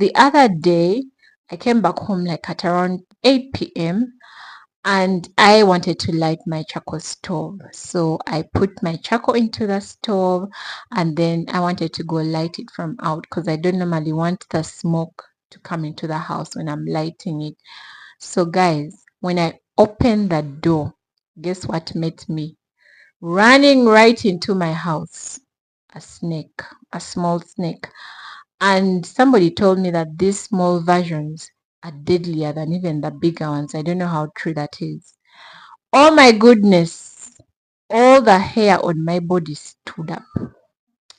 the other day, I came back home like at around 8 p.m. and I wanted to light my charcoal stove. So I put my charcoal into the stove and then I wanted to go light it from out because I don't normally want the smoke to come into the house when I'm lighting it. So guys, when I opened the door, guess what met me? Running right into my house. A snake, a small snake. And somebody told me that these small versions are deadlier than even the bigger ones. I don't know how true that is. Oh my goodness. All the hair on my body stood up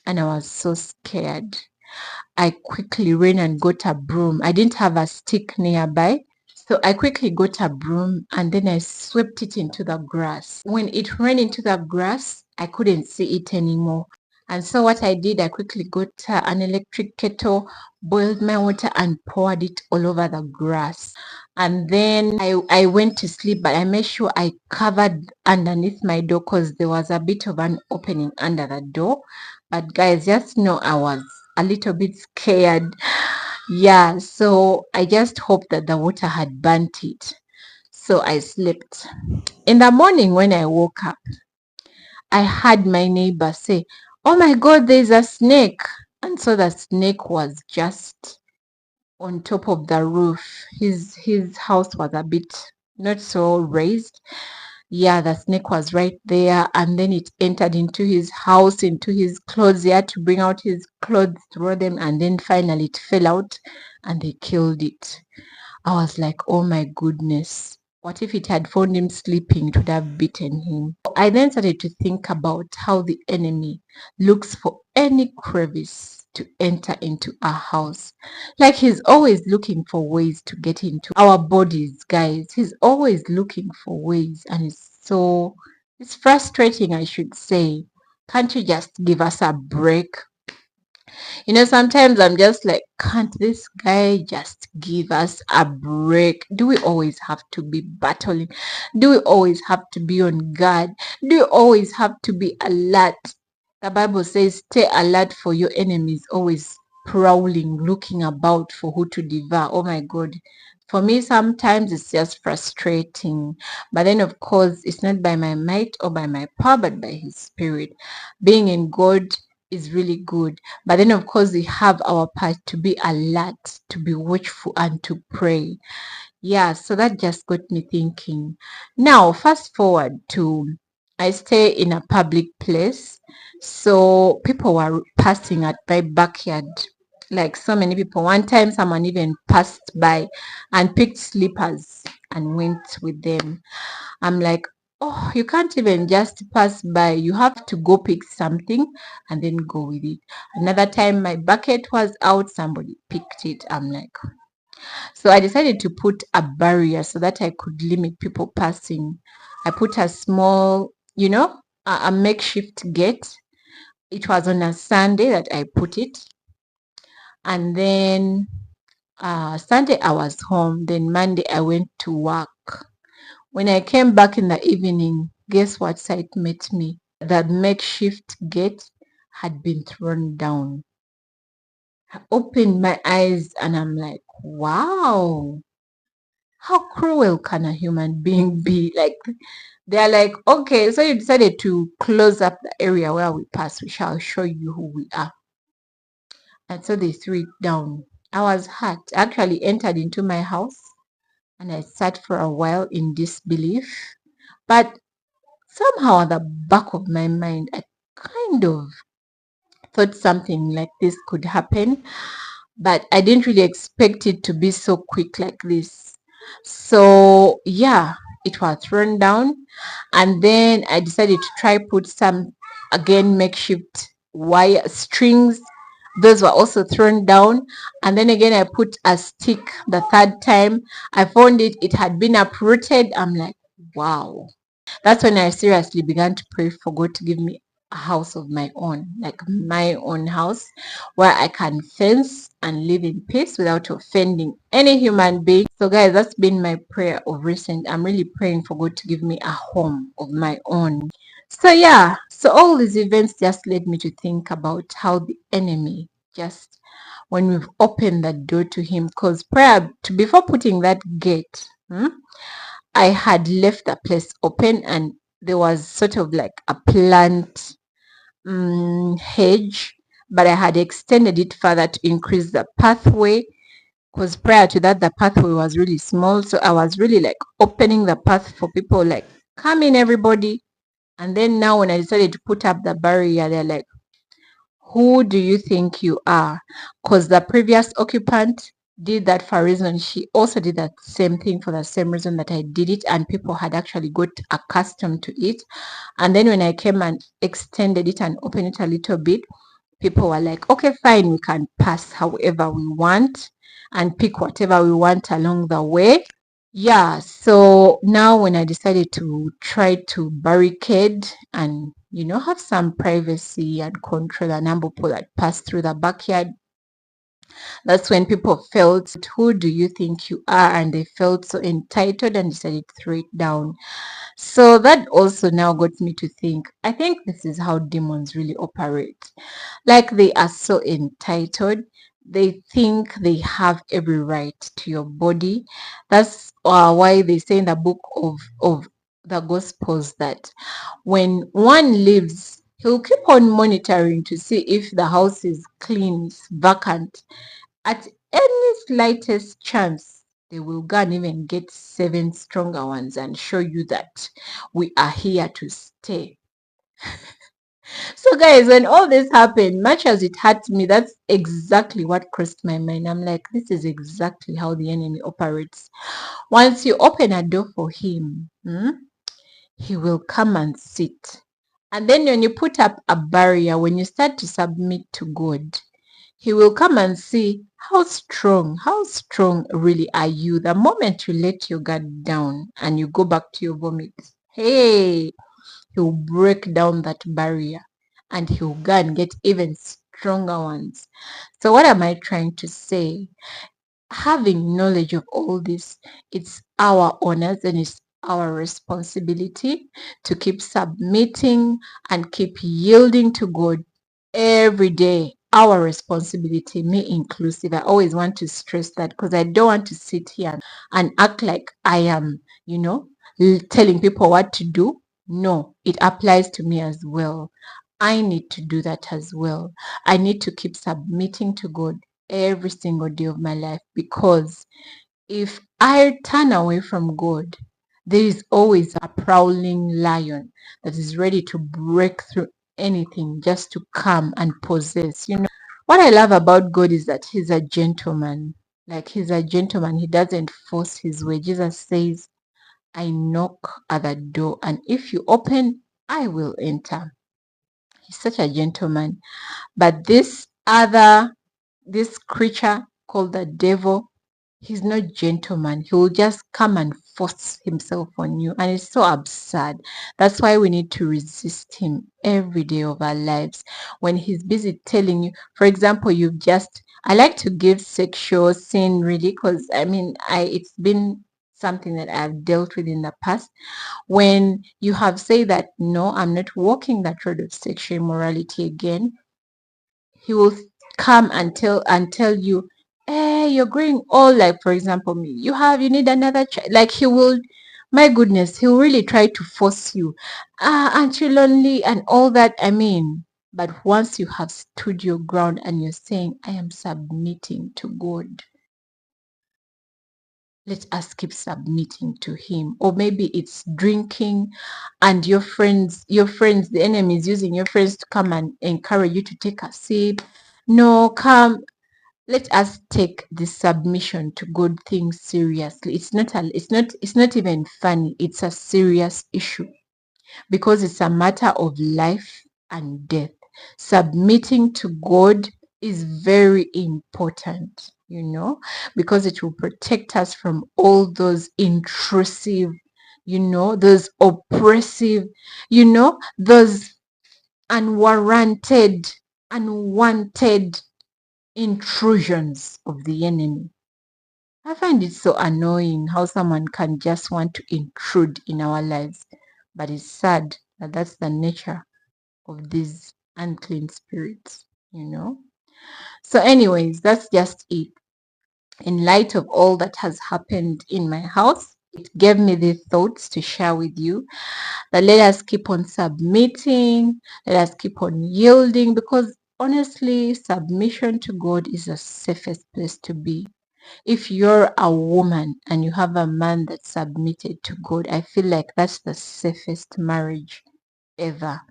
and I was so scared. I quickly ran and got a broom. I didn't have a stick nearby. So I quickly got a broom and then I swept it into the grass. When it ran into the grass, I couldn't see it anymore. And so what I did, I quickly got an electric kettle, boiled my water and poured it all over the grass. And then I went to sleep, but I made sure I covered underneath my door because there was a bit of an opening under the door. But guys, just know I was a little bit scared. Yeah, so I just hoped that the water had burnt it. So I slept. In the morning when I woke up, I heard my neighbor say, "Oh my God, there's a snake." And so the snake was just on top of the roof. His house was a bit not so raised. Yeah, the snake was right there, and then it entered into his house, into his clothes. He had to bring out his clothes, throw them, and then finally it fell out and they killed it. I was like, oh my goodness. What if it had found him sleeping? It would have bitten him. I then started to think about how the enemy looks for any crevice to enter into our house. Like he's always looking for ways to get into our bodies, guys. He's always looking for ways, and it's frustrating, I should say. Can't you just give us a break? Sometimes I'm just like, can't this guy just give us a break? Do we always have to be battling? Do we always have to be on guard? Do you always have to be alert? The Bible says, stay alert for your enemies, always prowling, looking about for who to devour. Oh my God. For me, sometimes it's just frustrating. But then, of course, it's not by my might or by my power, but by His Spirit. Being in God is really good. But then, of course, we have our part to be alert, to be watchful, and to pray. Yeah, so that just got me thinking. Now, fast forward to I stay in a public place. So people were passing at my backyard. Like so many people. One time, someone even passed by and picked slippers and went with them. I'm like, oh, you can't even just pass by. You have to go pick something and then go with it. Another time, my bucket was out. Somebody picked it. I'm like, so I decided to put a barrier so that I could limit people passing. I put a small, a makeshift gate. It was on a Sunday that I put it. And then Sunday I was home. Then Monday I went to work. When I came back in the evening, guess what sight met me? That makeshift gate had been thrown down. I opened my eyes and I'm like, wow, how cruel can a human being be? Like, they're like, okay, so you decided to close up the area where we pass. We shall show you who we are. And so they threw it down. I was hurt. I actually entered into my house and I sat for a while in disbelief. But somehow at the back of my mind, I kind of thought something like this could happen, but I didn't really expect it to be so quick like this. So yeah, it was thrown down, and then I decided to try put some again makeshift wire strings. Those were also thrown down, and then again I put a stick. The third time I found it had been uprooted. I'm like, wow. That's when I seriously began to pray for God to give me a house of my own, like my own house where I can fence and live in peace without offending any human being. So guys, that's been my prayer of recent. I'm really praying for God to give me a home of my own. So yeah, so all these events just led me to think about how the enemy just when we've opened the door to him. Because before putting that gate, I had left the place open, and there was sort of like a plant hedge, but I had extended it further to increase the pathway, because prior to that the pathway was really small. So I was really like opening the path for people, like, come in everybody. And then now when I decided to put up the barrier, they're like, who do you think you are? Because the previous occupant did that for a reason. She also did that same thing for the same reason that I did it, and people had actually got accustomed to it. And then when I came and extended it and opened it a little bit, people were like, okay, fine, we can pass however we want and pick whatever we want along the way. Yeah, so now when I decided to try to barricade and, have some privacy and control the number of people that pass through the backyard, that's when people felt, who do you think you are? And they felt so entitled and decided to throw it down. So that also now got me to think, I think this is how demons really operate. Like, they are so entitled. They think they have every right to your body. That's why they say in the book of the Gospels that when one leaves, he'll keep on monitoring to see if the house is clean, is vacant. At any slightest chance, they will go and even get 7 stronger ones and show you that we are here to stay. So guys, when all this happened, much as it hurt me, that's exactly what crossed my mind. I'm like, this is exactly how the enemy operates. Once you open a door for him, he will come and sit. And then when you put up a barrier, when you start to submit to God, he will come and see how strong really are you. The moment you let your guard down and you go back to your vomit, hey, he'll break down that barrier and he'll go and get even stronger ones. So what am I trying to say? Having knowledge of all this, it's our honors and it's our responsibility to keep submitting and keep yielding to God every day. Our responsibility, me inclusive. I always want to stress that, because I don't want to sit here and act like I am, telling people what to do. No, it applies to me as well. I need to do that as well. I need to keep submitting to God every single day of my life, because if I turn away from God, there is always a prowling lion that is ready to break through anything just to come and possess. What I love about God is that he's a gentleman. Like, he's a gentleman. He doesn't force his way. Jesus says, I knock at the door, and if you open, I will enter. He's such a gentleman. But this creature called the devil, he's not gentleman. He will just come and force himself on you, and it's so absurd. That's why we need to resist him every day of our lives. When he's busy telling you, for example, I like to give sexual sin really, because it's been something that I've dealt with in the past. When you have said that, no, I'm not walking that road of sexual immorality again, he will come and tell you, you're growing old. Like, for example, me, you need another child. Like, he will, my goodness, he'll really try to force you. Aren't you lonely and all that? But once you have stood your ground and you're saying, I am submitting to God, let us keep submitting to him. Or maybe it's drinking, and your friends, the enemy is using your friends to come and encourage you to take a sip. No, come, let us take this submission to good things seriously. It's not even funny. It's a serious issue, because it's a matter of life and death. Submitting to God is very important, because it will protect us from all those intrusive, those oppressive, those unwanted intrusions of the enemy. I find it so annoying how someone can just want to intrude in our lives, but it's sad that that's the nature of these unclean spirits. So anyways, that's just it. In light of all that has happened in my house, it gave me the thoughts to share with you that let us keep on submitting, let us keep on yielding, because honestly, submission to God is the safest place to be. If you're a woman and you have a man that's submitted to God, I feel like that's the safest marriage ever.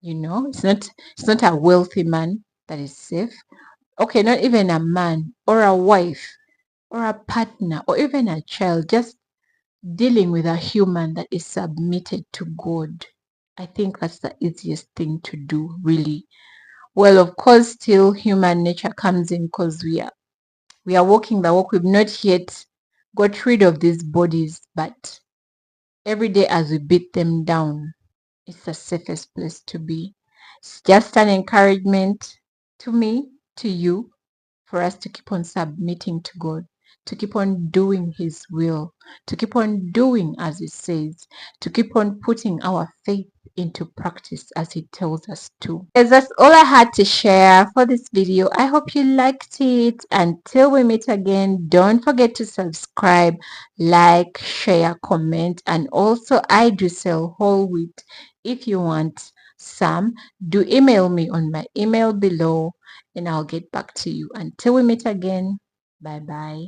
You know, it's not a wealthy man that is safe. Okay, not even a man or a wife or a partner or even a child, just dealing with a human that is submitted to God. I think that's the easiest thing to do, really. Well, of course, still human nature comes in because we are walking the walk. We've not yet got rid of these bodies, but every day as we beat them down, it's the safest place to be. It's just an encouragement to me, to you, for us to keep on submitting to God, to keep on doing His will, to keep on doing as He says, to keep on putting our faith into practice as He tells us to. Yes, that's all I had to share for this video. I hope you liked it. Until we meet again, don't forget to subscribe, like, share, comment, and also I do sell whole wheat. If you want some, do email me on my email below and I'll get back to you. Until we meet again, bye bye.